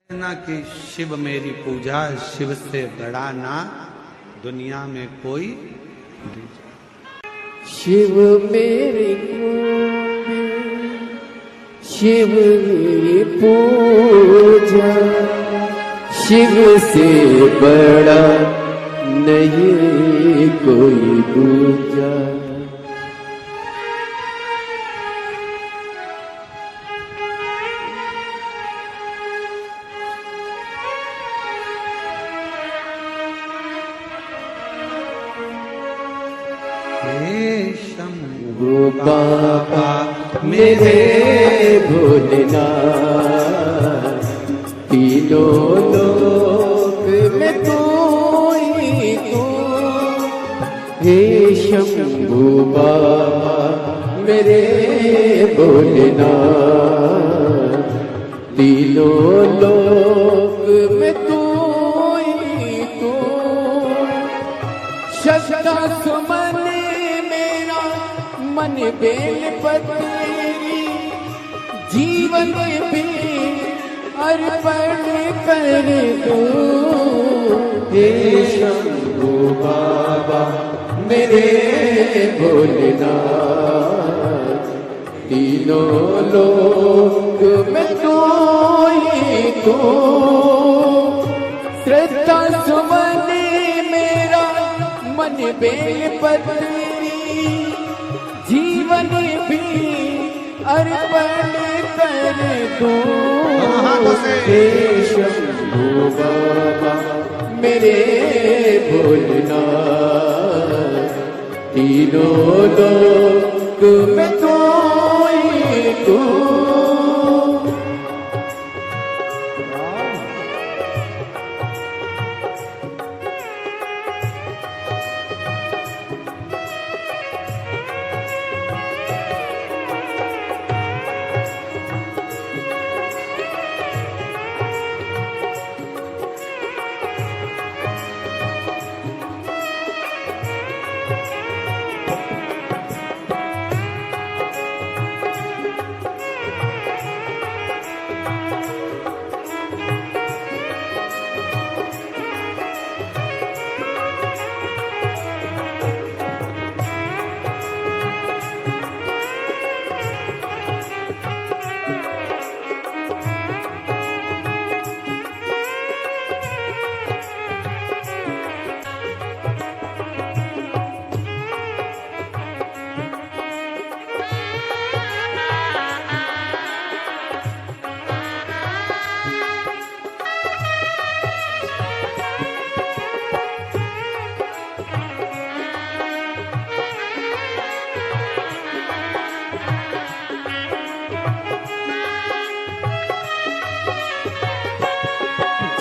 ना कि शिव मेरी पूजा, शिव से बड़ा ना दुनिया में कोई दूजा। शिव मेरी शिव मेरी पूजा, शिव से बड़ा नहीं कोई दूजा। शंभू बाबा मेरे भोलेनाथ, तीनों लोक में तू ही तू। हे शंभू बाबा मेरे भोलेनाथ, तीनों लोक में तू ही तू। शब्द सुमन मेरा मन बेल पत्री, जीवन भी अर्पण कर दूं। हे शंभू बाबा मेरे भोलेनाथ, तीनों लोक में तू ही तू। श्रद्धा सुमन मेरा मन बेल पत्री, जीवन भी अर्पण कर दूं। हे शंभू बाबा मेरे भोलेनाथ, तीनों लोक में तू ही तू।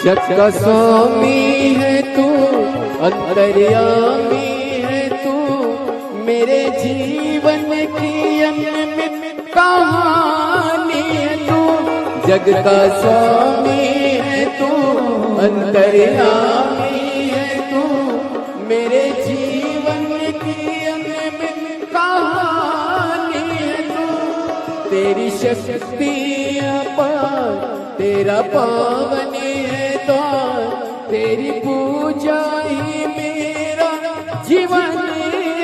जग का स्वामी है तू, अंतर्यामी है तू। मेरे जीवन की अनमित कहानी है तू। जग का स्वामी है तू, अंतर्यामी है तू। मेरे जीवन की अनमित कहानी है तू। तेरी शक्ति अपार, तेरा पावन है द्वार। तेरी पूजा ही मेरा जीवन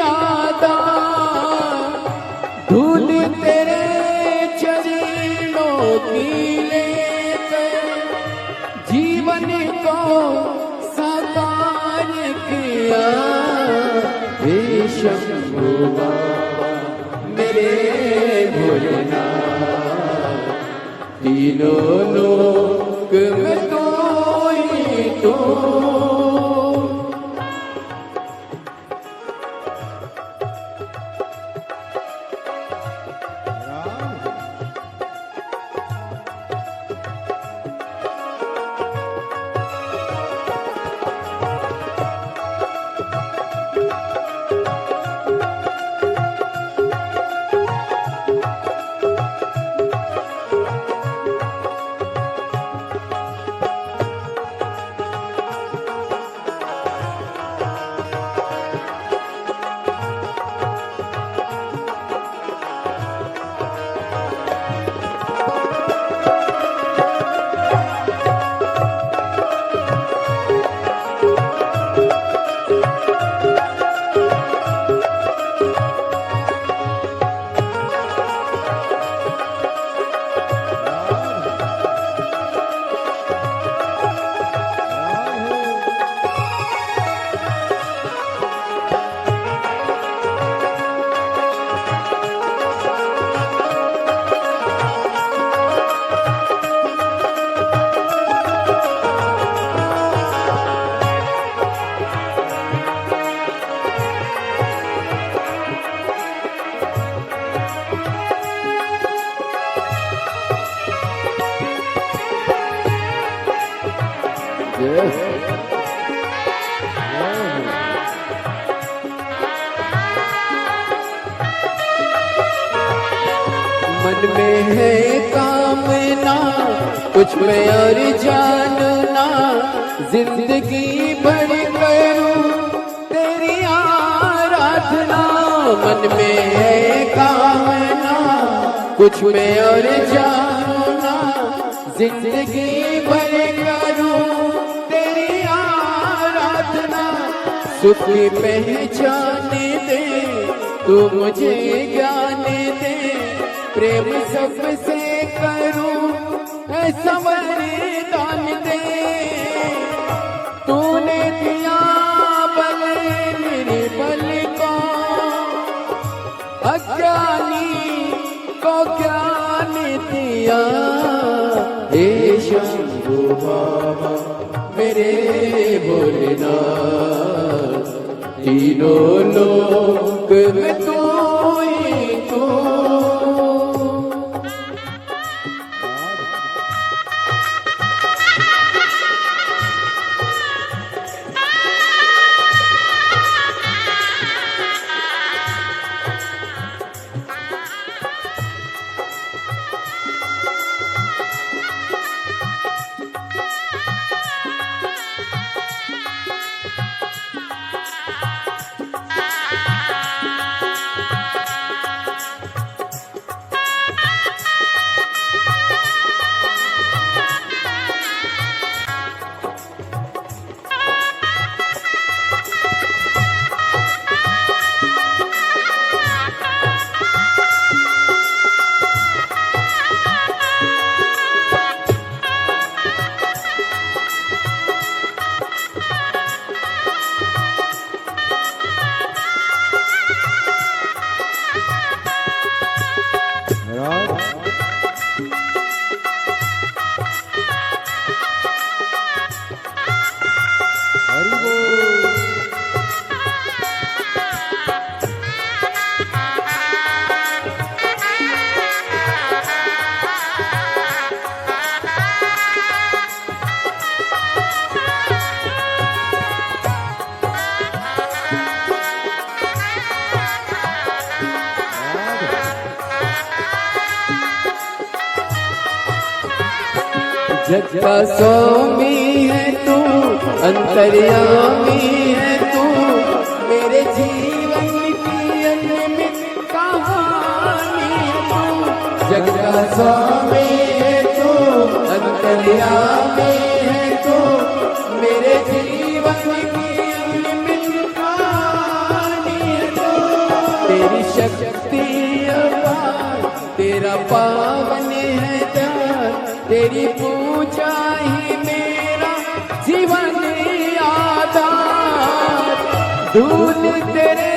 आधार। धूल तेरे चरणों की लेकर जीवन को साकार किया। हे शंभू बाबा मेरे भोलेनाथ, तीनों लोक में तू ही तू। Yes. मन में है कामना कुछ में और जानना, जिंदगी भर करूं तेरी आराधना। मन में है कामना कुछ में और जानना, जिंदगी भर करूं तेरी आराधना। सुख पहचाने दे तू मुझे ज्ञान दे, प्रेम सबसे करूं ऐसा वरदान दे। तूने दिया बल मेरे बल को, अज्ञानी को ज्ञान दिया। हे शंभु बाबा मेरे भोलेनाथ, तीनों लोक में तू ही तू। जग का स्वामी है तू, अंतर्यामी है तू, मेरे जीवन की अनमित कहानी है तू। जग का स्वामी है तू, अंतर्यामी है तू, मेरे जीवन की अनमित कहानी है तू। तेरी शक्ति अपार, तेरा पावन है ध्यान, तेरी पूजा ही मेरा जीवन आधार। धूल तेरे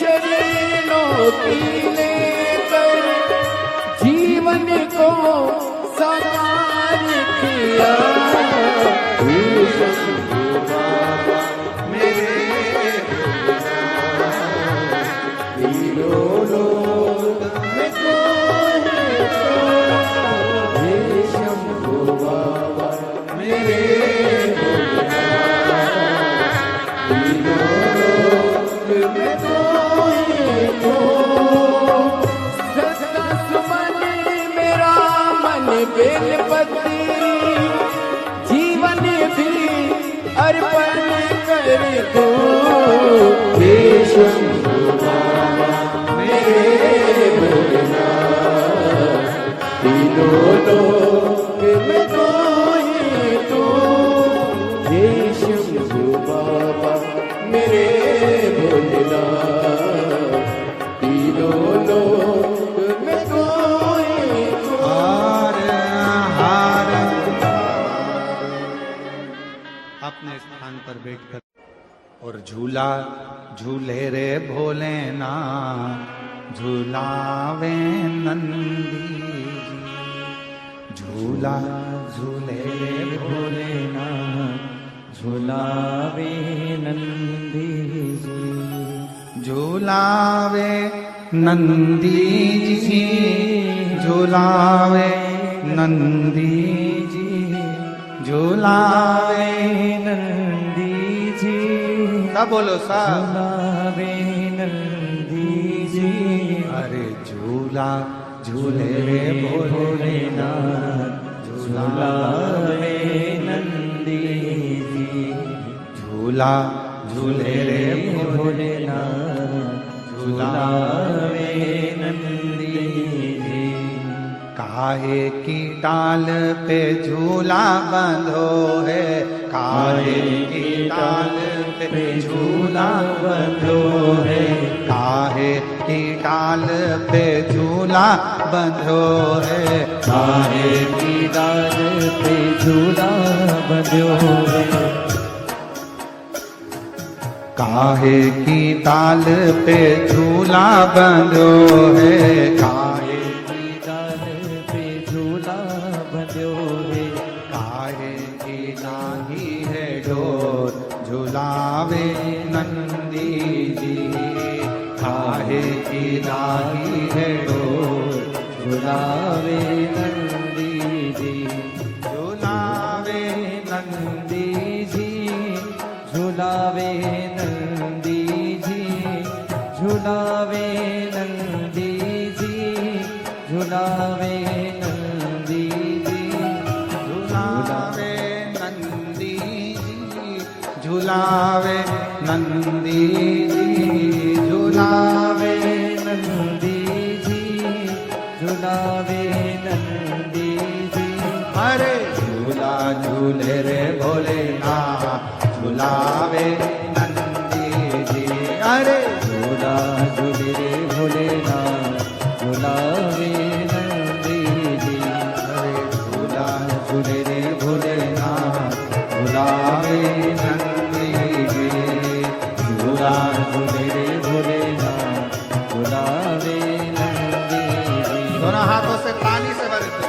चरणों की लेकर जीवन को साकार किया। बेलपति जीवन भी अर्पण कर दो। हे शंभु बाबा मेरे भोलेनाथ, तीनों लोक में तू ही तू। हे शंभु बाबा मेरे भोलेनाथ, तीनों लोक में तू ही तू। अपने स्थान पर बैठकर और झूला झूले रे भोलेनाथ, झूलावे नंदी जी। झूला झूले रे भोलेनाथ, झूलावे नंदी जी। झूलावे नंदी जी, झूलावे नंदी जी, झूलावे नंदी जी सब बोलो सब झूलावे नंदी जी अरे झूला झूले रे भोलेनाथ झूलावे नंदी जी झूला झूले रे भोलेनाथ झूलावे नंदी जी काहे की डाल पे झूला बंधो है काहे की डाल पे झूला बंधो है काहे की डाल पे झूला बंधो है काहे की डाल पे झूला बंधो है काहे की डाल पे झूला बंधो है काहे की डाल पे झूला बंधो है काहे की नाही है डोर झुलावे नंदी जी काहे की नाही है डोर झूलावे नंदी जी झुलावे नंदी जी झूलावे नंदी जी झूलावे नंदी जी झूलावे नंदी जी झुलावे नंदी जी झुलावे नंदी जी झुलावे नंदी जी झूलावे नंदी जी अरे झूला झूले रे भोलेनाथ झुलावे नंदी जी अरे झूला झूले रे भोलेनाथ झूलावे नंदी जी अरे झूला झूले रे भोलेनाथ झुलावे नंदी जी झूला झूले रे भोलेनाथ झूलावे नंदी जी दोनों हाथों से पानी से भर दो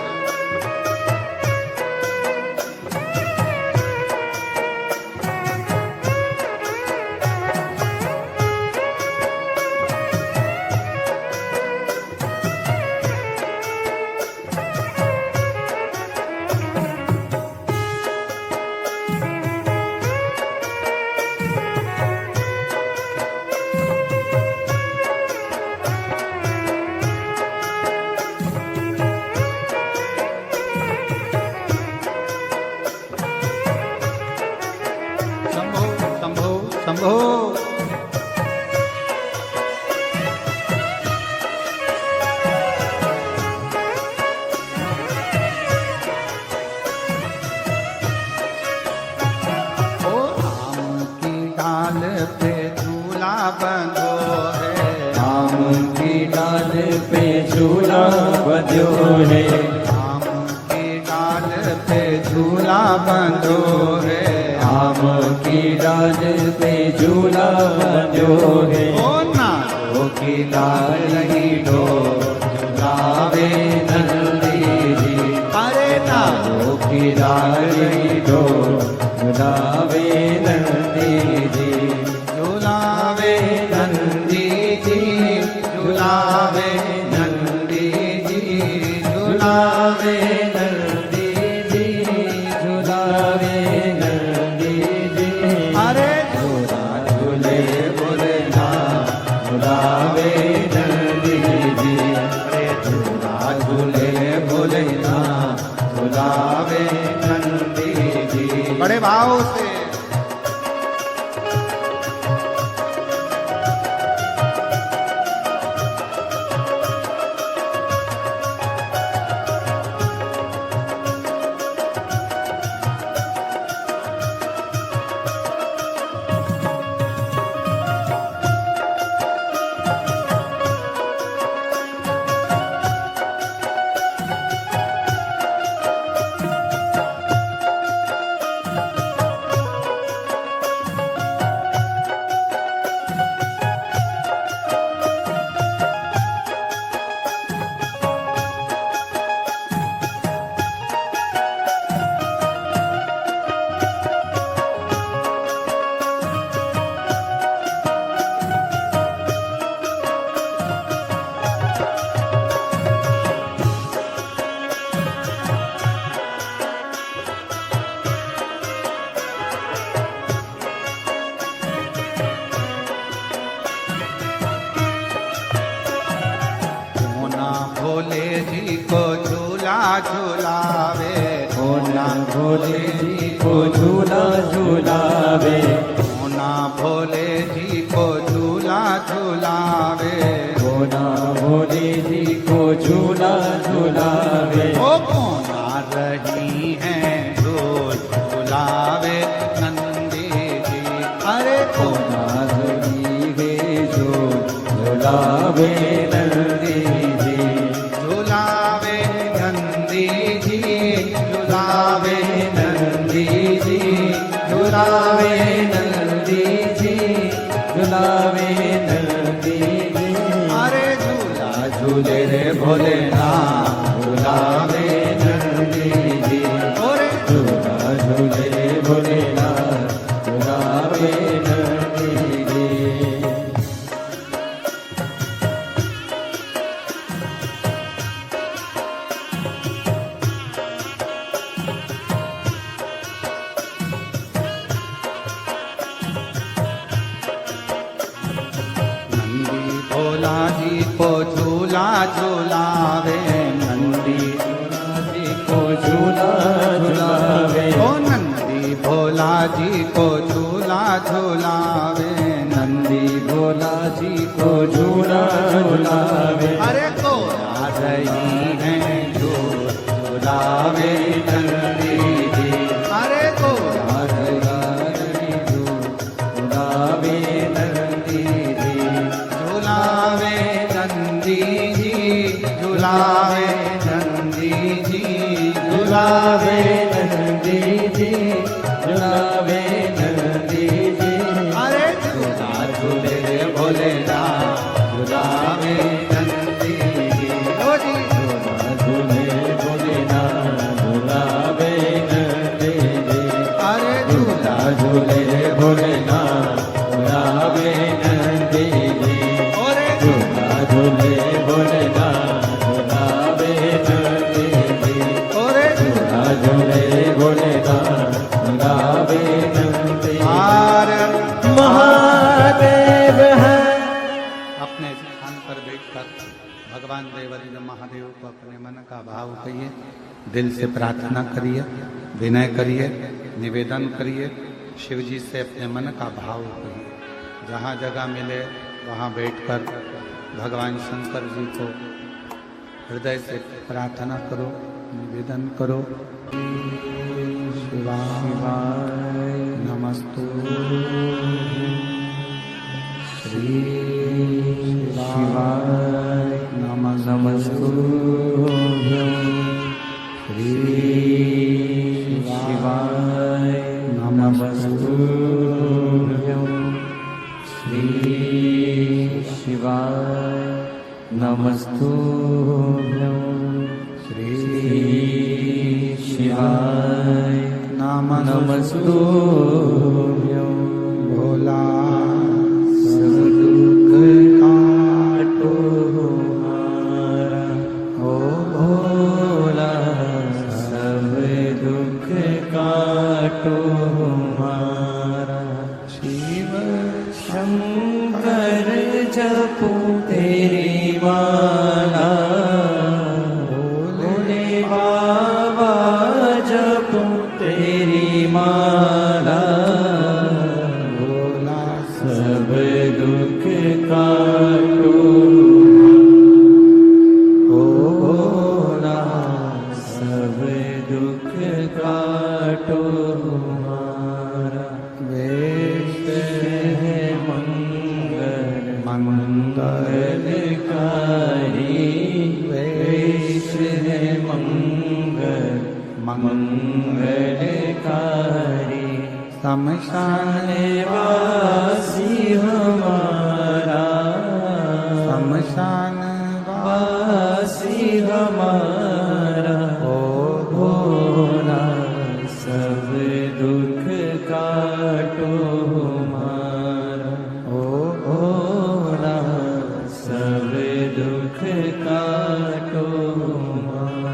शंभो शंभो शंभो ओ आम की डाल पे झूला बंधो है आम की डाल पे झूला बंधो है आम की डाल पे झूला बंधो है आम की डाल पे झूला बंधो है ओ नारो की डाल लगी डो झूलावे नंदी जी अरे नारो नारो की डाल लगी डो झूलावे नंदी जी झुलावे नंदी जी झुलावे नंदी जी झुलावे नंदी जी झूलावे नंदी जी अरे झूला झूले भोलेनाथ झूलावे नंदी जी अरे झूला झूले भोलेनाथ झूलावे नंदी जी बड़े भाव से झूलावे नंदी जी, झूलावे नंदी जी, झूलावे नंदी जी, झूलावे नंदी जी, झूलावे नंदी जी। अरे झूला झूले रे भोलेनाथ, झूलावे नंदी जी, और झूला झूले रे भोलेनाथ, झूलावे नंदी जी। नंदी भोला जी को झूला झूलावे, नंदी जी को झूला झूलावे, ओ नंदी भोला जी को झूला झूलावे, नंदी भोला जी को झूला झूलावे। अरे को आ रही है झूलावे नंदी जी, अरे को झूलावे नंदी जी, झूलावे नंदी जी, झूलावे नंदी जी, झूलावे नंदी जी, झूलावे नंदी जी। अरे झूला झूले रे भोलेनाथ, झूलावे नंदी जी, ओ जी झूला झूले भोलेनाथ, झूलावे नंदी जी, अरे झूला झूले भोलेनाथ, झूलावे नंदी जी, और झूला झूले भोलेनाथ, झूलावे नंदी जी, और झूला झूले भोलेनाथ, झूलावे नंदी। हार महादेव है। अपने स्थान पर बैठकर भगवान देवलिंग महादेव को अपने मन का भाव कहिए, दिल से प्रार्थना करिए, विनय करिए, निवेदन करिए, शिव जी से अपने मन का भाव कहिए। जहाँ जगह मिले वहाँ बैठकर भगवान शंकर जी को हृदय से प्रार्थना करो, निवेदन करो। शिवाय नमस्तु, श्री शिवाय नमस्तुभ्यं, श्री शिवाय नमस्तुभ्यं, श्री शिवाय नमस्तुभ्यं, श्री शिवाय नमस्तुभ्यं। भोला सब दुख काटो हमारा, ओ भोला सब दुख काटो हमारा। शिव शंकर जपो तेरी माला, भोले बाबा जपो तेरी माला, भोला सब दुख काटो, ओ भोला सब दुख काटो हमारा। वेश है मंगल मंगलकारी, वेश है मंगल मंगलकारी। शमशान वासी हमारा, शमशान वासी हमारा, ओ भोला सब दुख काटो हमारा, ओ भोला सब दुख काटो हमारा।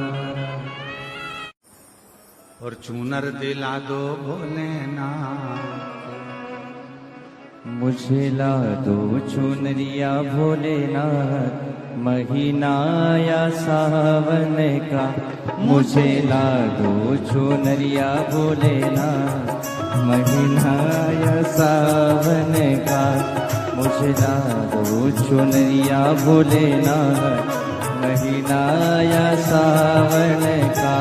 और चूनर दिला दो भोलेनाथ, मुझे ला दो चुनरिया भोलेनाथ, महीना या सावन का। मुझे ला दो चुनरिया भोलेनाथ, महीना या सावन का। मुझे ला दो चुनरिया भोलेनाथ, महीना या सावन का।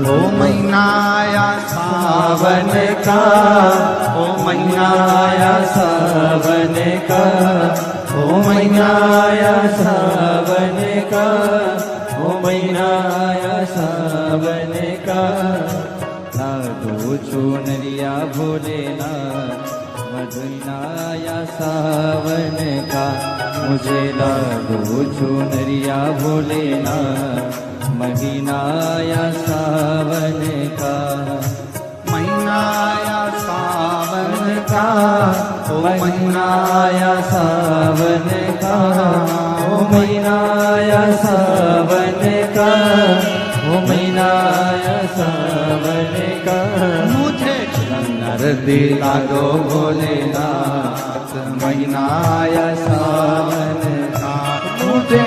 ओ महीना या सावन का, ओ महीना या सावन का। ओ महीना आया सावन का, ओ महीना आया सावन का, ला दो चुनरिया भोलेनाथ, महीना आया सावन का, मुझे ला दो चुनरिया भोलेनाथ, महीना आया सावन का। महीना आया सावन का, ओ महीना आया सावन का, ओ महीना आया सावन का, ओ महीना आया सावन का, मुझे नर दिला दो भोलेनाथ, महीना आया सावन का, मुझे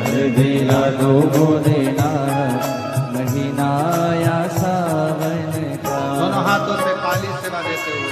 नर दिला दो भोलेनाथ, महीना आया सावन का। दोनों हाथों से काली सेवा देते हुए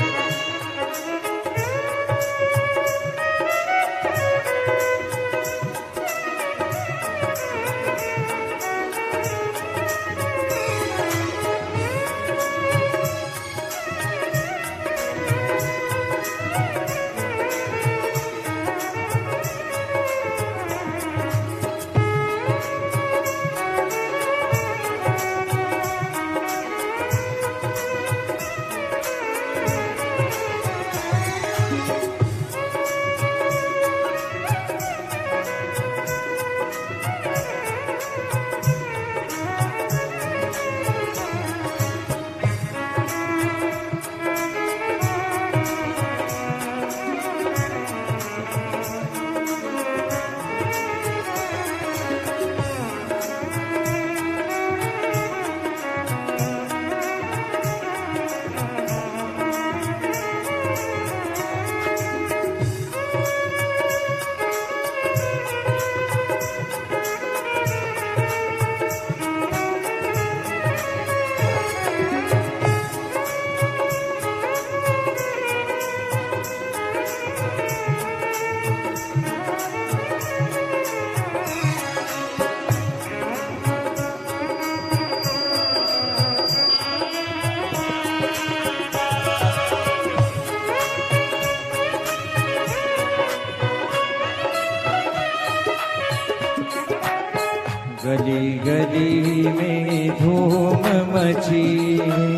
गली गली में धूम मची है,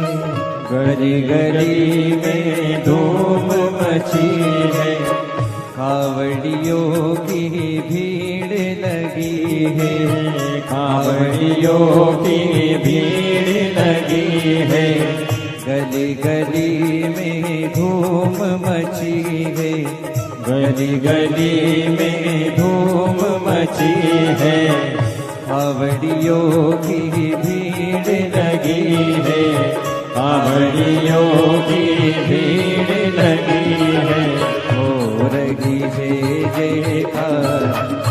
गली गली में धूम मची है, कावड़ियों की भीड़ लगी है, कावड़ियों की भीड़ लगी है, गली गली में धूम मची है, गली गली में धूम मची है, कावड़ियों की भीड़ लगी है, कावड़ियों की भीड़ लगी है, हो रही है जयकार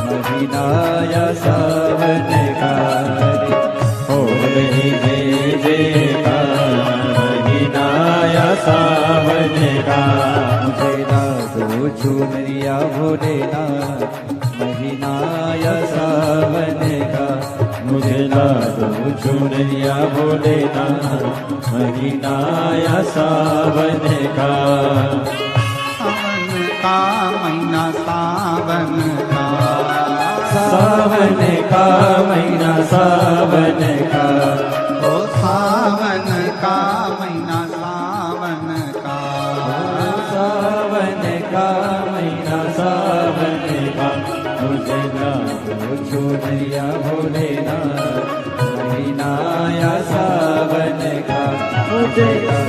महीना आया सावन का, हो रही है जयकार महीना आया सावन का, मुझे ला दो चुनरिया भोलेनाथ, महीना आया सावन का, मुझे ला दो चुनरिया भोलेनाथ, महीना आया सावन का। सावन का महीना, सावन का, सावन का महीना, सावन का, ओ सावन का महीना, सावन का, सावन का महीना, सावन का, मुझे ला दो चुनरिया भोलेनाथ, महीना आया सावन का, मुझे ला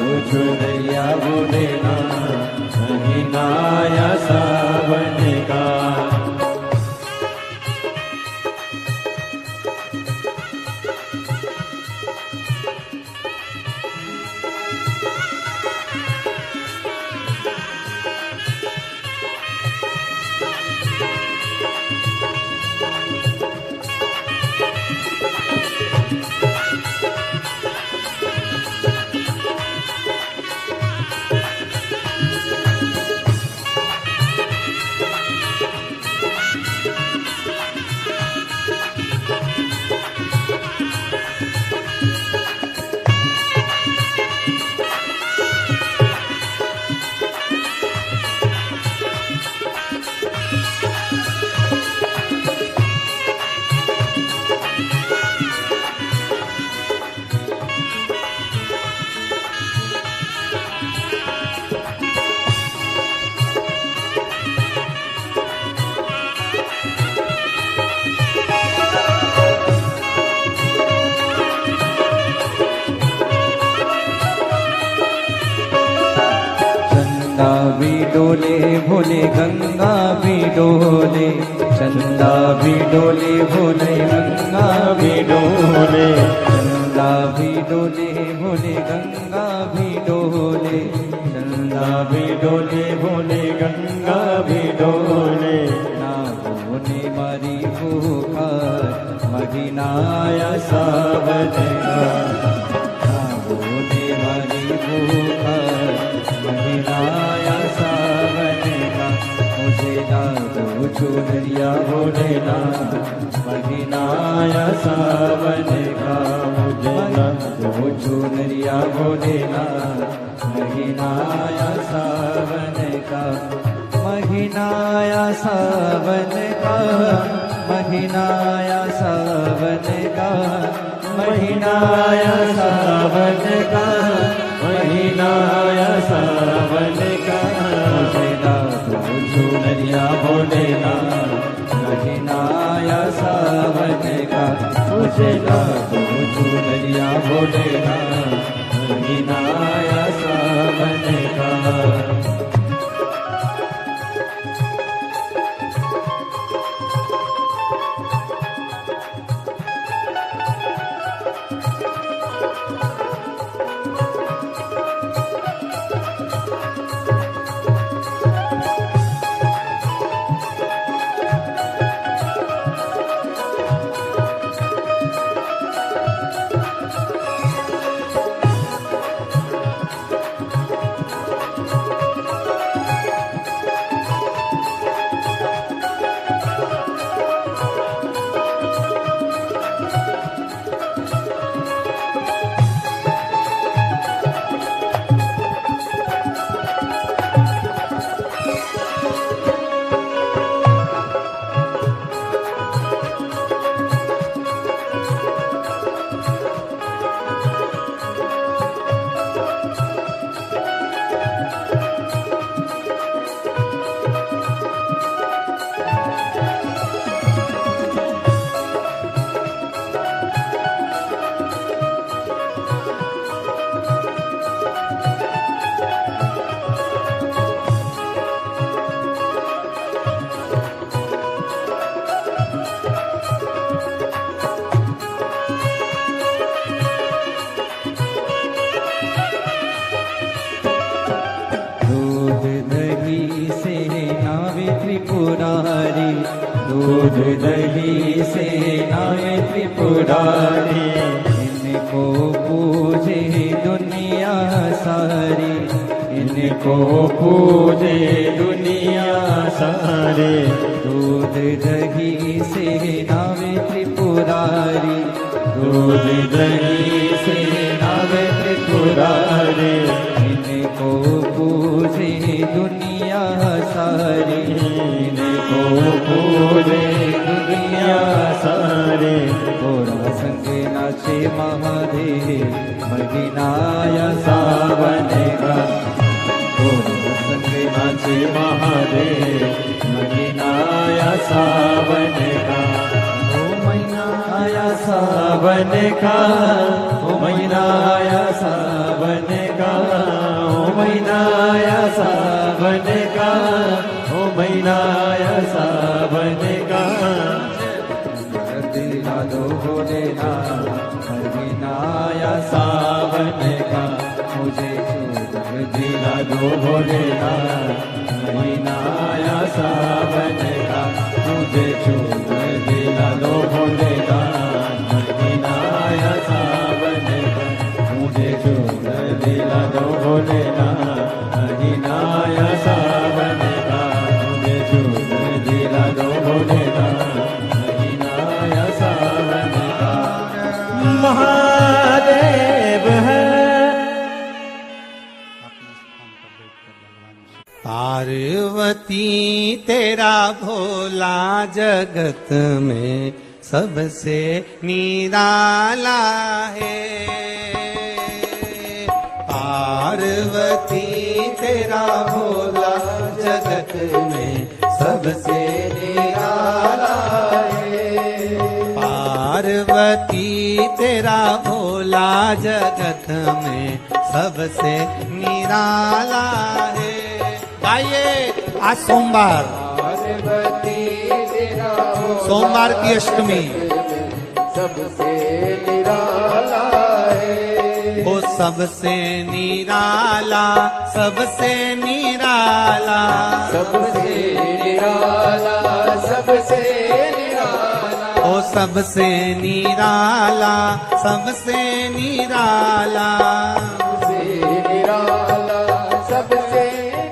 दो चुनरिया भोलेनाथ, महीना आया सावन का। डोले भोले गंगा भी डोले, चंदा भी डोले भोले गंगा भी डोले, चंदा भी डोले भोले गंगा भी डोले, चंदा भी डोले भोले गंगा भी डोले। नागों ने मारी पुकार महीनाया सावन का, नागों ने मारी पुकार महीनाया सावन का। मुझे ना दो चुनरिया भोलेनाथ महीनाया सावन का, मुझे ना दो चुनरिया भोलेनाथ महीनाया सावन का, महीनाया सावन का, महीनाया सावन का, महीनाया सावन का, महीनाया सावन का। मुझे ना दो चुनरिया भोलेनाथ महीनाया सावन का, मुझे ना दो चुनरिया भोलेनाथ महीनाया सावन का। त्रिपुरारी, दूध दही से नावे त्रिपुरारी, इनको पूजे दुनिया सारी, इनको पूजे दुनिया सारे। दूध दही से नावे त्रिपुरारी, दूध दही से नावे त्रिपुरारी, इनको पूजे दुनिया सारी, इनको पूजे दुनिया सारे। गोरा संगे नाचे महादेव महीनाया सावन का, गोरा संगे नाचे महादेव महीनाया सावन का। ओ महीनाया सावन का, ओ महीनाया सावन का, ओ महीनाया सावन का, ओ महीनाया सावन का। दिला दो भोलेनाथ महीनाया सावन का, मुझे चूर दिला दो भोलेनाथ महीनाया सावन का, मुझे चूर दिला दो भोलेनाथ महीनाया सावन का, मुझे चूर दिला दो भोलेनाथ महीनाया सावन का, मुझे चूर दिला दो भोलेनाथ महीनाया सावन का। महादेव है पार्वती तेरा भोला जगत में सबसे निराला है। पार्वती तेरा भोला जगत में सबसे निराला है। पार्वती तेरा भोला जगत में सबसे निराला है। आइए आज सोमवार, पार्वती तेरा सोमवार की अष्टमी, सबसे निराला है। वो सबसे निराला, सबसे निराला, सबसे निराला, सबसे निराला, ओ सबसे निराला, सबसे निराला, सबसे निराला, सबसे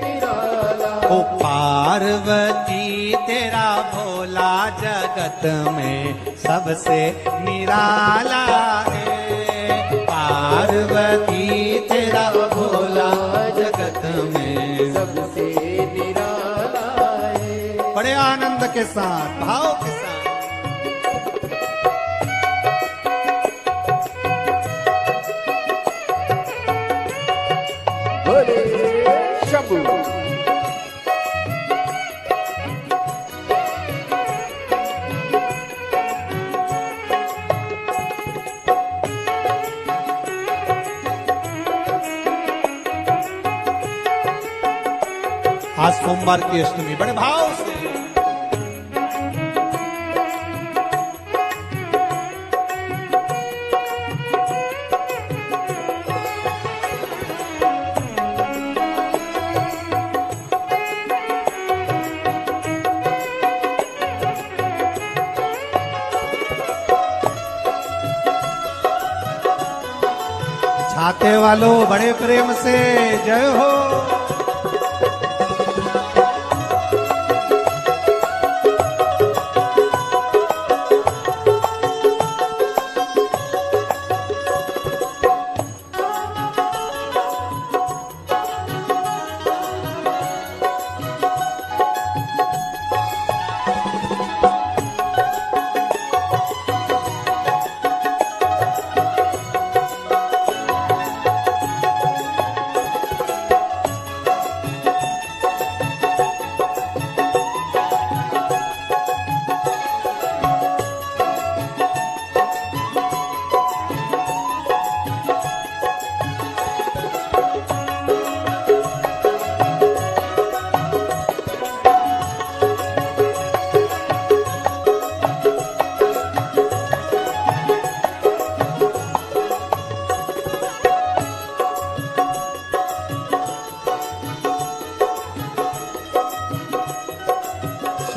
निराला। ओ पार्वती तेरा भोला जगत में सबसे निराला है। पार्वती तेरा भोला जगत में सबसे निराला है। बड़े आनंद के साथ, भाव के साथ बोले शंभू। आज सोमवार की अष्टमी बड़े भाव से छाते वालों बड़े प्रेम से जय हो।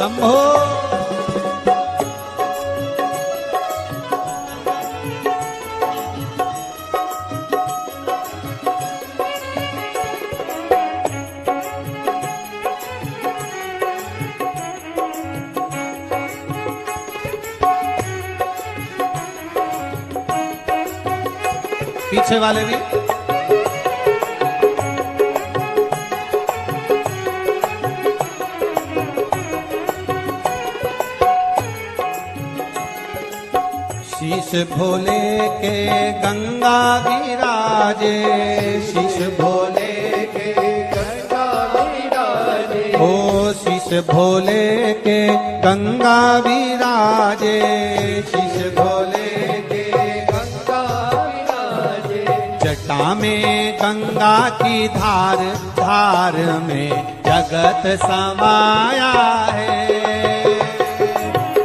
शंभो पीछे वाले भी शीश भोले के गंगा विराजे, शीश भोले के गंगा विराजे, ओ शीश भोले के गंगा विराजे, शीश भोले के गंगा विराजे। जटा में गंगा की धार, धार में जगत समाया है।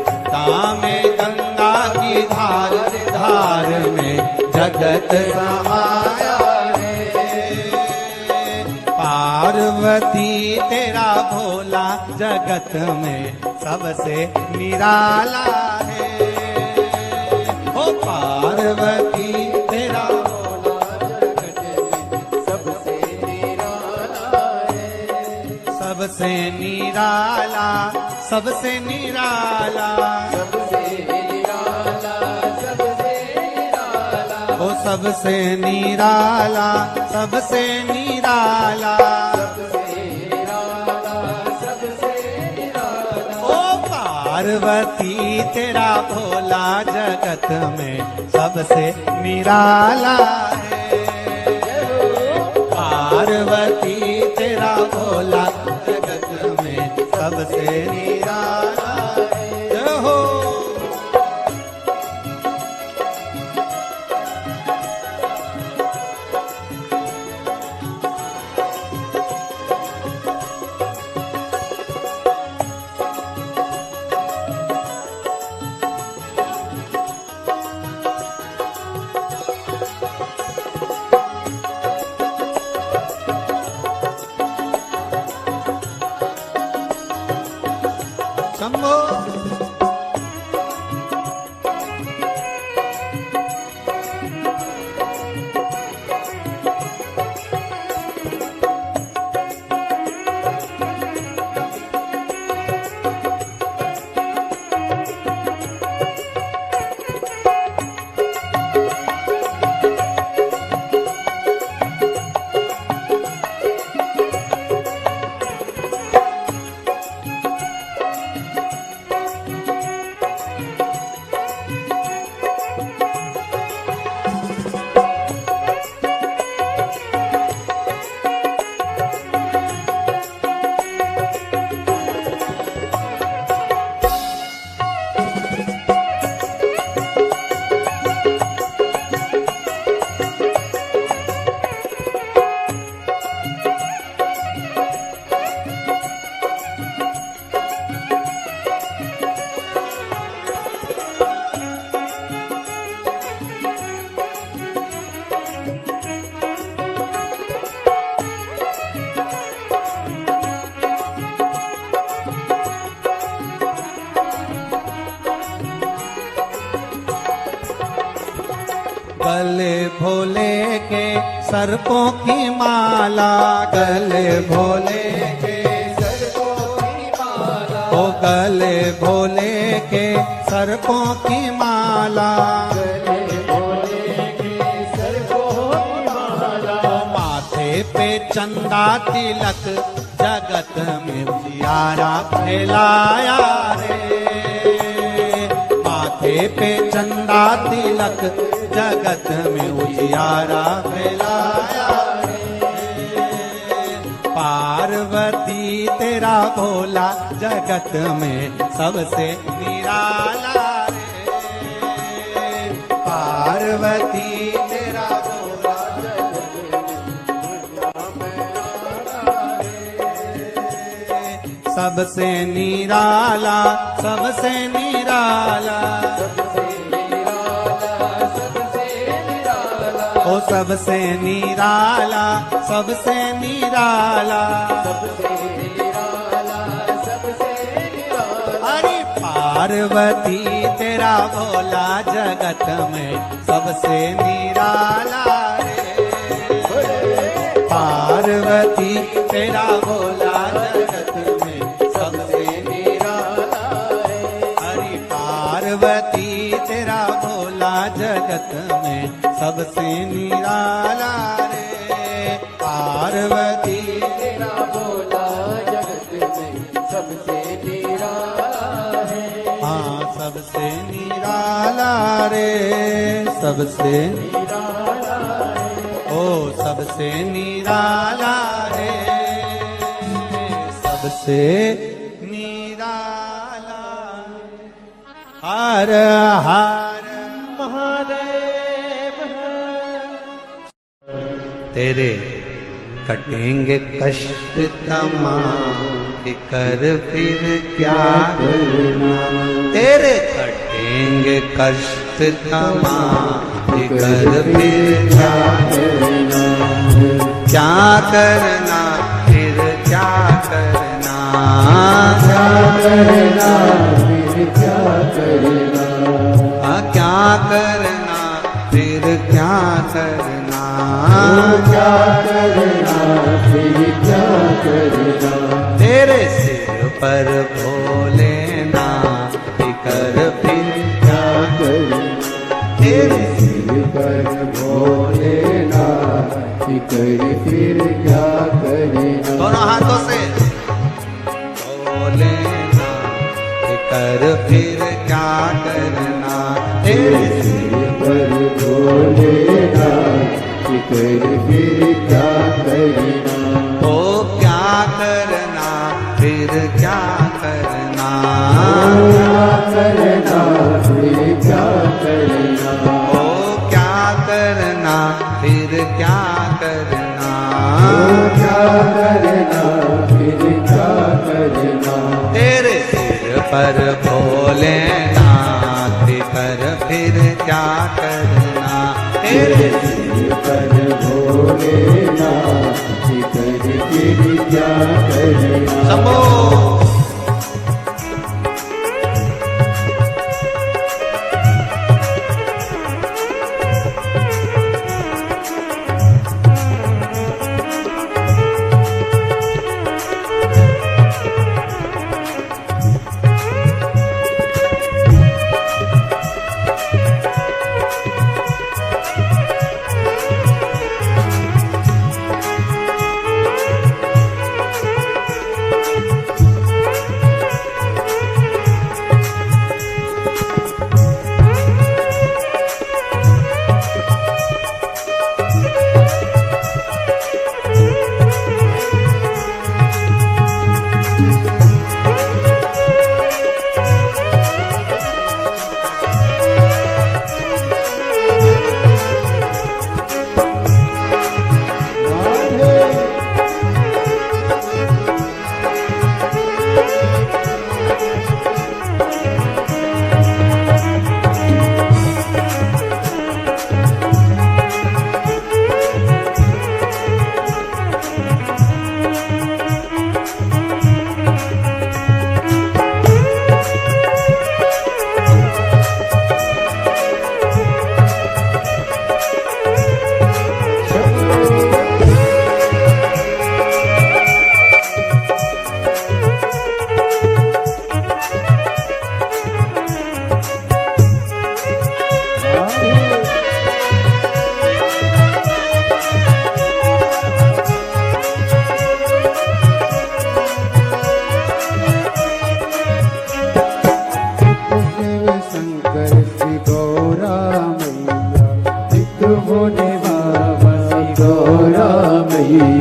जटा में गंगा की धार, धार में जगत समाया है। पार्वती तेरा भोला जगत में सबसे निराला है। ओ पार्वती तेरा सबसे निराला है। सबसे निराला, सबसे निराला, सबसे निराला, सबसे निराला, ओ सबसे निराला, सबसे निराला, सबसे निराला, सबसे निराला। ओ पार्वती तेरा भोला जगत में सबसे निराला है। पार्वती तेरा भोला जगत में सबसे निराला है। जय हो। सर्पों की माला, गले भोले के सर्पों की माला, ओ गले भोले के सर्पों की माला, गले भोले के सर्पों की माला, माथे पे चंदा तिलक जगत में उजियारा फैलाया रे, माथे पे चंदा तिलक जगत में उजियारा फैलाया रे, पार्वती तेरा भोला जगत में सबसे निराला रे, पार्वती तेरा भोला सबसे निराला, सबसे निराला, ओ सबसे निराला, सबसे निराला, अरे पार्वती तेरा भोला जगत में सबसे निराला रे, पार्वती तेरा भोला जगत में सबसे निराला रे, हरि पार्वती तेरा भोला जगत में सबसे निराला रे, पार्वती तेरा भोला जगत में सबसे निराला है, हाँ सबसे निराला रे, सबसे निराला है, ओ सबसे निराला रे, सबसे निराला, हर हर महादेव। तेरे कटेंगे कष्ट तमाम, कर फिर क्या करना, तेरे कटेंगे कष्ट तमाम, कर फिर क्या करना, क्या करना फिर क्या करना, क्या करना फिर क्या करना, क्या करना फिर क्या करना, क्या करना फिर क्या करना, तेरे सिर पर भोलेनाथ कर फिर क्या करना, तेरे सिर पर भोलेनाथ कर फिर क्या करना, दोनों हाथों से भोलेनाथ कर फिर क्या करना, तेरे सिर पर भोलेनाथ कर फिर क्या करना, ओ क्या करना फिर क्या करना, क्या करना फिर क्या करना, ओ क्या करना फिर क्या करना, क्या करना फिर क्या करना, तेरे सिर पर भोलेनाथ कर फिर क्या करना, तेरे सिर पर भोलेनाथ कर फिर क्या करना, शंभो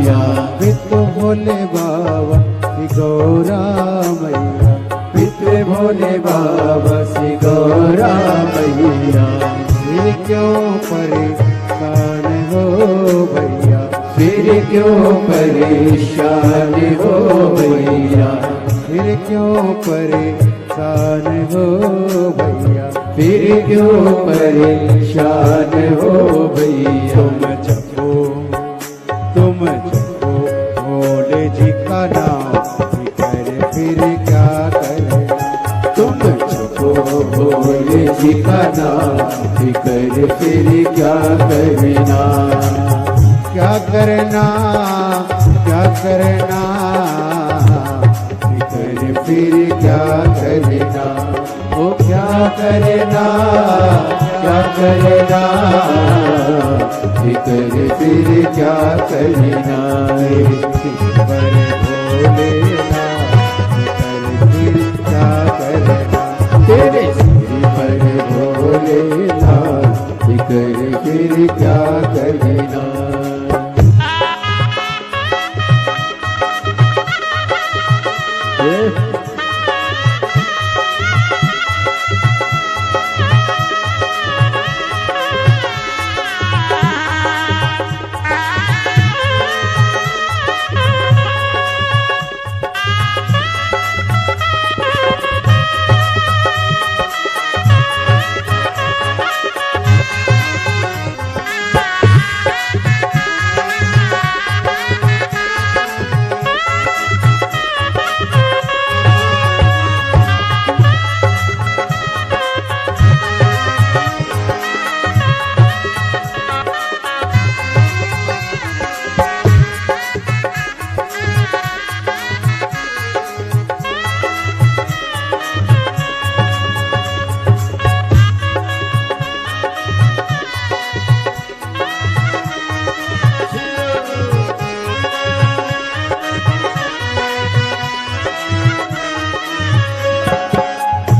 मैया, पितृ भोले बाबा श्री गौरा मैया, पितृ भोले बाबा श्री गौरा मैया। फिर क्यों परेशान हो भैया, फिर क्यों परेशान हो भैया, फिर क्यों परेशान हो भैया, फिर क्यों परेशान हो भैया। तुम जपो भोले जी का नाम, फिर क्या करे, तुम जपो भोले जी का नाम, फिर क्या करना, क्या करना, क्या करना, फिर क्या करना, ओ क्या करना, क्या करना, फिर क्या करना। पर भोलेनाथ फिर क्या करना, तेरे सिर पर भोलेनाथ फिर क्या करना।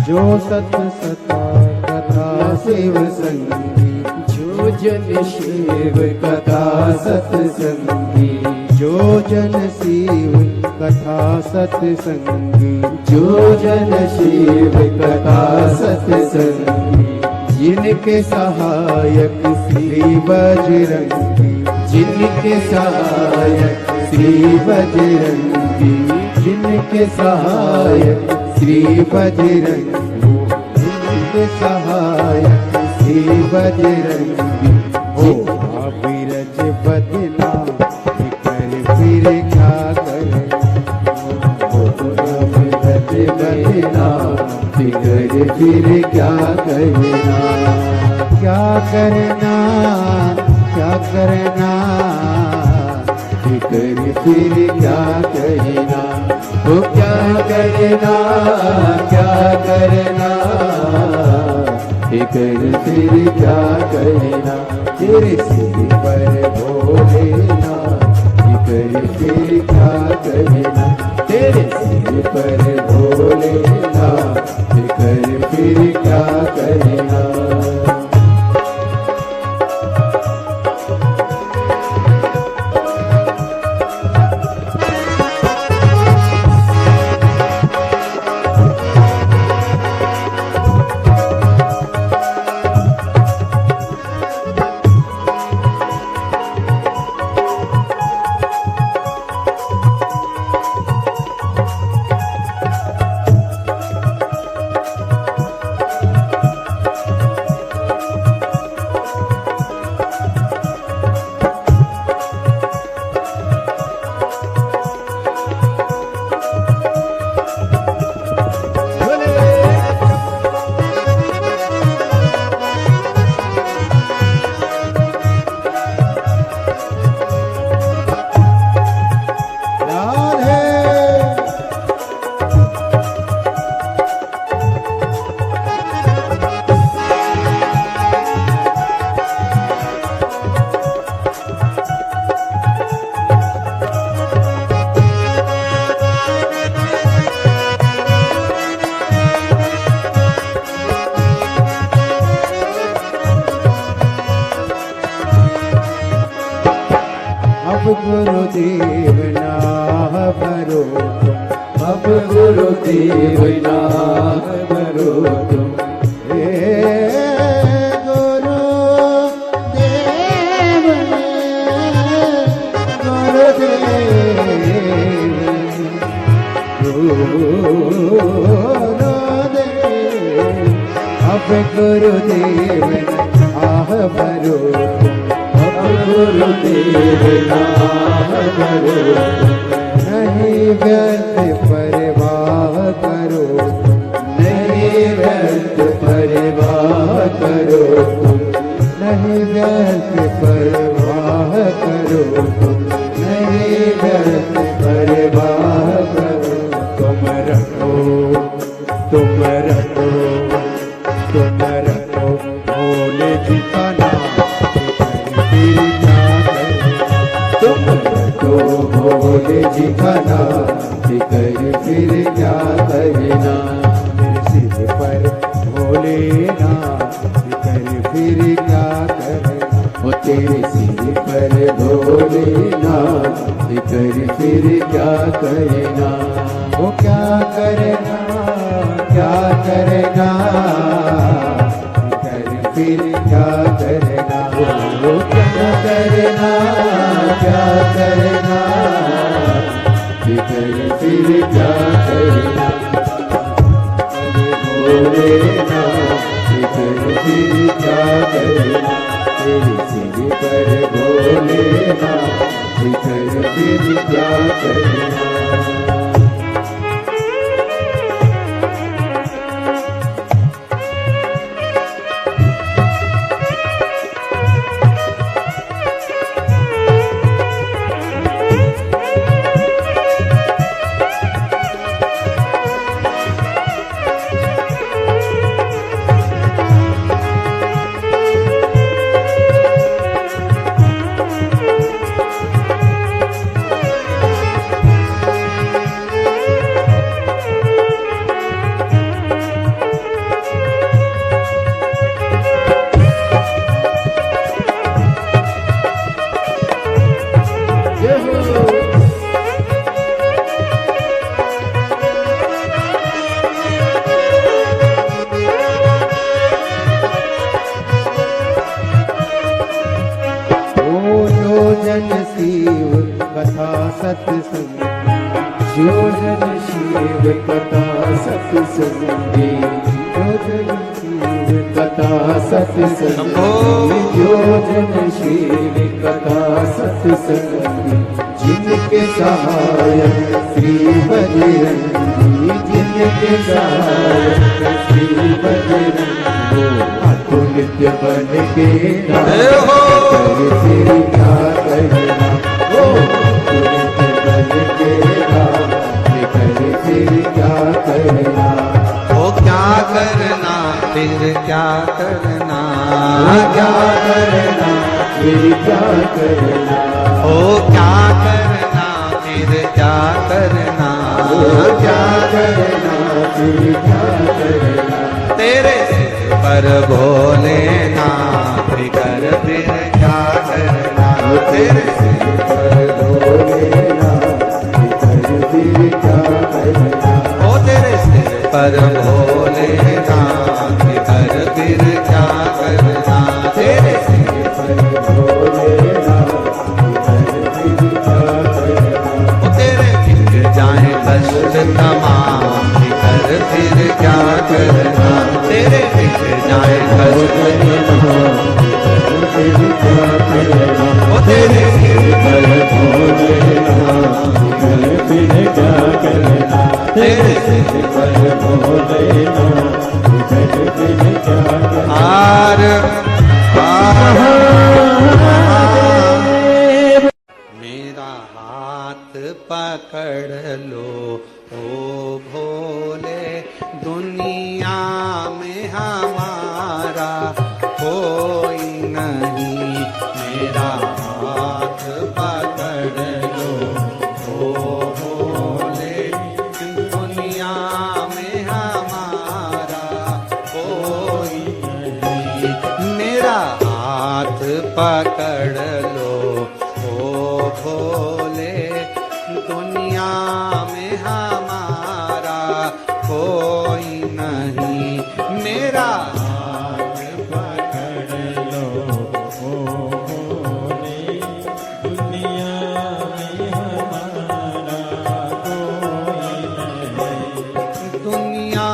जो सत सता कथा शिव संगी, जो जन शिव कथा सत्संगी, जो जन शिव कथा सत्संगी, जो जन शिव कथा सत्संगी, जिनके सहायक श्री बजरंगी, जिनके सहायक श्री बजरंगी, जिनके सहायक श्री बजरंगी, जिनके सहायक श्री बजरंगी। हो अविरज बदना फिर क्या करे, अविरज बदना फिर क्या करना, क्या करना, क्या करना, फिर क्या करना, वो क्या करना, क्या करना, फिर क्या करना। तेरे सिर पर भोलेनाथ फिर क्या करना, तेरे सिर पर भोलेनाथ फिर क्या करना। गुरुदेव नाम भरो तुम, अब गुरुदेव नाम भरो तुम। हे गुरुदेव अब गुरुदेव आह भरो तुम, अब गुरुदेव नाम भरो तुम। नहीं व्यर्थ परवाह करो तुम, नहीं व्यर्थ परवाह करो तुम, नहीं व्यर्थ परवाह करो तुम, नहीं व्यर्थ परवाह करो। तुम रखो तुम रखो तुम रखो भोले जी का नाम, फिर क्या करें। तुम रखो भोले जी का नाम, फिर क्या करना। सिर पर भोले नाम, फिर क्या करना। वो तेरे सिर पर भोले नाम, फिर क्या करना। वो क्या करना क्या करना, फिर क्या करना। वो क्या करना क्या करना, फिर क्या करना। भोले नाम, फिर क्या करना। तेरे सिर पर भोले नाम, फिर क्या करना। योजन शिव कथा सत्संगी, योजन शिव कथा सत्संगी, योजन शिव कथा सत्संगी। जिनके सहायक श्री बजरंगी, जिनके सहायक श्री बजरंगी। अतुल्य बन के नाम, फिर क्या करना। अतुल्य बन के नाम, फिर क्या करना। ओ क्या करना फिर क्या करना, क्या करना फिर क्या करना। ओ क्या करना फिर क्या करना, क्या करना फिर क्या करना। तेरे सिर पर भोले नाथ कर फिर क्या करना। तेरे सिर पर भोले नाथ कर फिर क्या करना। ओ तेरे सिर पर भोले नाथ कर फिर क्या करना। तेरे सिर पर भोले नाथ कर फिर क्या करना। ओ तेरे फिर जाए कष्ट तमाम कर फिर क्या करना। तेरे फिर जाए कष्ट तमाम फिर क्या करना। ओ तेरे सिर पर भोले नाथ कर फिर क्या करना। तेरे सिर पर भोले नाथ कर फिर क्या करना। हार मेरा हाथ पकड़ लो ओ भोले, दुनिया में हमारा कोई नहीं। मेरा हाथ पकड़ लो ओ भोले, दुनिया में हमारा कोई नहीं। मेरा हाथ पकड़ लो ओ भोले, दुनिया में हमारा कोई नहीं। मेरा हाथ पकड़ लो ओ भोले, दुनिया में हमारा कोई नहीं। दुनिया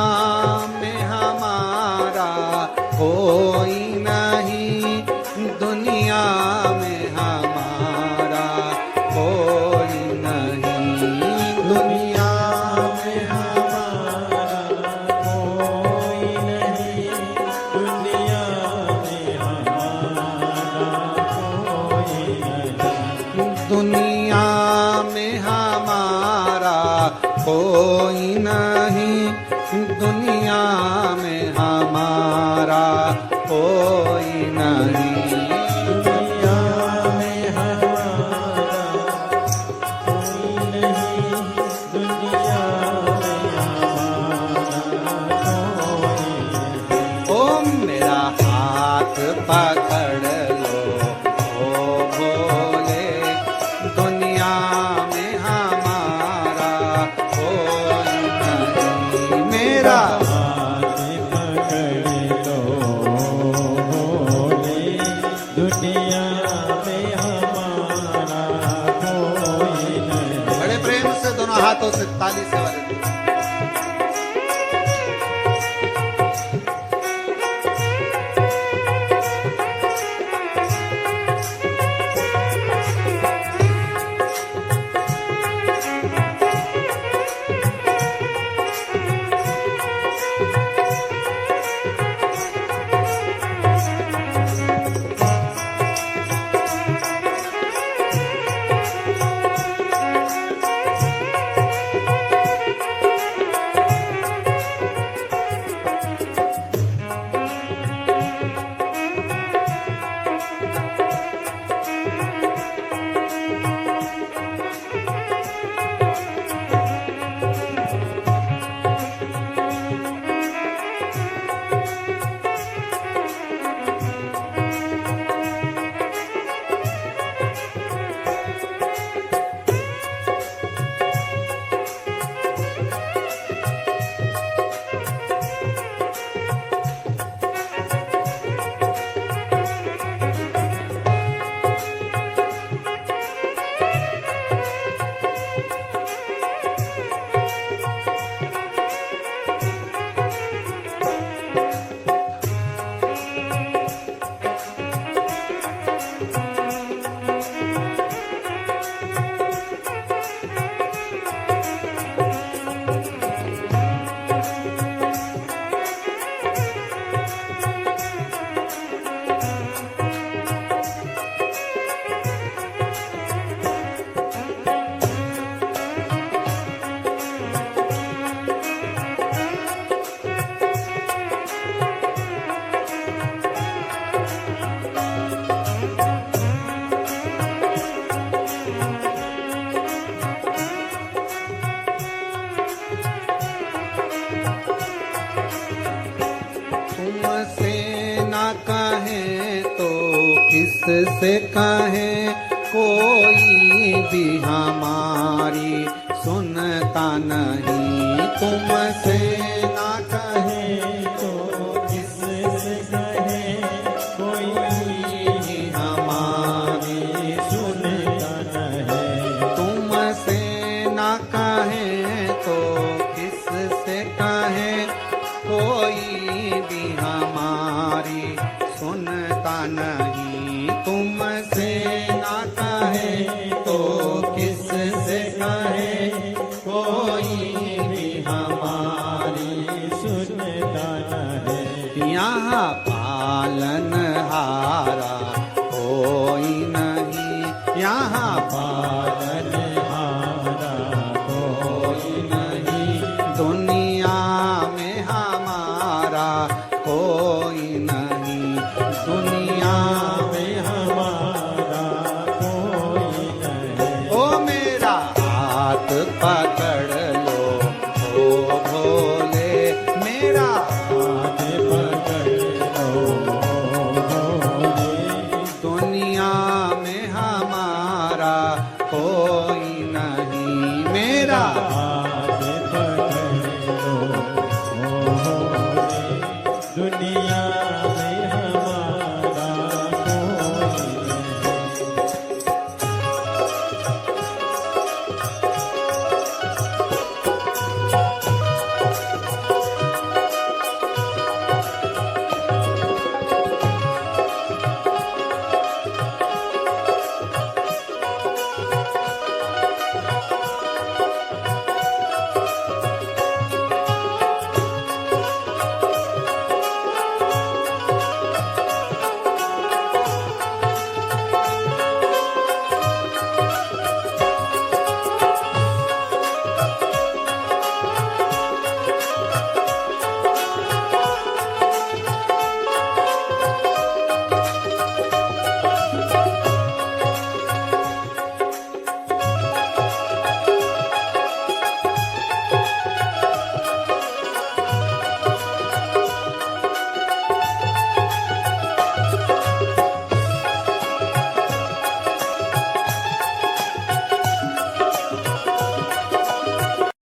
में हमारा कोई नहीं, दुनिया में हमारा कोई नहीं। दुनिया में हमारा कोई नहीं, दुनिया में हमारा कोई नहीं। दुनिया में हमारा कोई नहीं, दुनिया में हमारा कोई नहीं। दुनिया में हमारा कोई नहीं, दुनिया में हमारा कोई नहीं। ओ मेरा हाथ पकड़ लो ओ भोले, दुनिया में हमारा कोई नहीं। मेरा हाथ पकड़ लो भोले, दुनिया में हमारा कोई नहीं। बड़े प्रेम से दोनों हाथों से ताली से बजाएं। किससे कहें, कोई भी हमारी सुनता नहीं। तुमसे ना कहे तो किससे कहे, कोई भी हमारी सुनता नहीं। तुमसे ना कहे तो किससे कहे, कोई भी हमारी सुनता नहीं। तुमसे ना कहे तो किससे कहे, कोई भी हमारी सुनता नहीं। यहाँ पालनहारा कोई नहीं, यहाँ पालनहारा कोई नहीं। दुनिया में हमारा कोई नहीं। दुनिया में हमारा कोई नहीं। ओ मेरा हाथ पकड़ लो ओ भोले, मेरा हाथ पकड़ लो भोले, दुनिया में हमारा कोई नहीं। मेरा राम।